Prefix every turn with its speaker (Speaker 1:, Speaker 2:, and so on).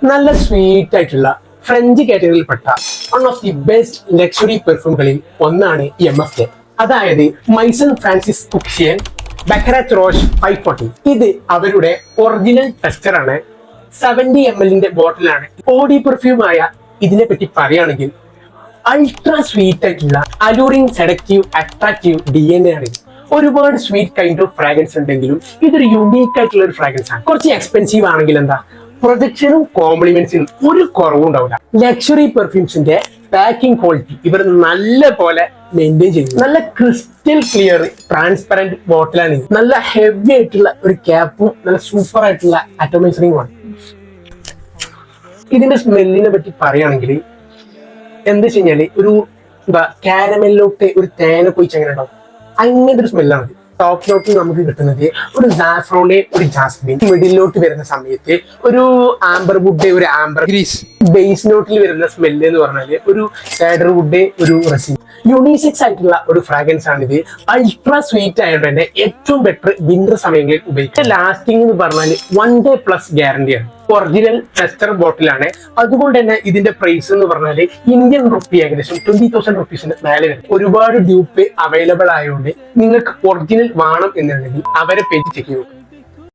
Speaker 1: നല്ല സ്വീറ്റ് ആയിട്ടുള്ള ഫ്രഞ്ച് കാറ്റഗറിയിൽപ്പെട്ട one of the best luxury പെർഫ്യൂമുകളിൽ ഒന്നാണ് MFK. അതായത് മൈസൺ ഫ്രാൻസിസ് കുക്ഷിയൻ ബക്കറാറ്റ് റോഷ് 540. ഇത് അവരുടെ ഒറിജിനൽ ടെസ്റ്റർ ആണ്. 70 ml ബോട്ടിലാണ്. ബോഡി പെർഫ്യൂം ആയ ഇതിനെ പറ്റി പറയുകയാണെങ്കിൽ അൾട്രാ സ്വീറ്റ് ആയിട്ടുള്ള അലൂറിംഗ് സെഡക്റ്റീവ് അട്രാക്റ്റീവ് DNA ആണ്. ഒരുപാട് സ്വീറ്റ് കൈൻഡ് ഓഫ് ഫ്രാഗ്രൻസ് ഉണ്ടെങ്കിലും ഇതൊരു യുണീക്ക് ആയിട്ടുള്ള ഒരു ഫ്രാഗ്രൻസ് ആണ്. കുറച്ച് എക്സ്പെൻസീവ് ആണെങ്കിൽ എന്താ പ്രൊജക്ഷനും കോംപ്ലിമെന്റ്സിനും ഒരു കുറവും ഉണ്ടാവില്ല. ലക്ഷറി പെർഫ്യൂംസിന്റെ പാക്കിംഗ് ക്വാളിറ്റി ഇവർ നല്ല പോലെ മെയിൻറ്റെയിൻ ചെയ്യുന്നു. നല്ല ക്രിസ്റ്റൽ ക്ലിയർ ട്രാൻസ്പെറന്റ് ബോട്ടിലാണ്. നല്ല ഹെവി ആയിട്ടുള്ള ഒരു ക്യാപ്പും നല്ല സൂപ്പർ ആയിട്ടുള്ള അറ്റോമൈസറിംഗും ആണ്. ഇതിന്റെ സ്മെല്ലിനെ പറ്റി പറയുകയാണെങ്കിൽ എന്താ വെച്ച് കഴിഞ്ഞാല് ഒരു കാരമെല്ലോട്ട് ഒരു തേനൊക്കെ ഒഴിച്ച് അങ്ങനെ ഉണ്ടാവും. അങ്ങനത്തെ ഒരു സ്മെല്ലാണ്. ടോപ്പ് നോട്ടിൽ നമുക്ക് കിട്ടുന്നത് ഒരു സാഫ്രോണ്, ഒരു ജാസ്മിൻ. മിഡിലോട്ട് വരുന്ന സമയത്ത് ഒരു ആംബർ വുഡ്, ഒരു ആംബർ ഗ്രീസ്. ബേസ് നോട്ടിൽ വരുന്ന സ്മെല്ല് എന്ന് പറഞ്ഞാല് ഒരു സാഡർ വുഡ്, ഒരു റെസിൻ. യൂണിസെക്സ് ആയിട്ടുള്ള ഒരു ഫ്രാഗ്രൻസ് ആണിത്. അൾട്രാ സ്വീറ്റ് ആയതുകൊണ്ട് തന്നെ ഏറ്റവും ബെറ്റർ വിന്റർ സമയങ്ങളിൽ ഉപയോഗിക്കാം. ലാസ്റ്റിംഗ് എന്ന് പറഞ്ഞാൽ 1 day പ്ലസ് ഗ്യാരണ്ടിയാണ്. ഒറിജിനൽ ടെസ്റ്റർ ബോട്ടിലാണ്. അതുകൊണ്ട് തന്നെ ഇതിന്റെ പ്രൈസ് എന്ന് പറഞ്ഞാൽ ഇന്ത്യൻ റുപ്പി ഏകദേശം 20,000 റുപ്പീസിന് മേലെ വരും. ഒരുപാട് ഡ്യൂപ്പ് അവൈലബിൾ ആയതുകൊണ്ട് നിങ്ങൾക്ക് ഒറിജിനൽ വേണം എന്നുണ്ടെങ്കിൽ അവരെ പേജ് ചെക്ക് ചെയ്യും.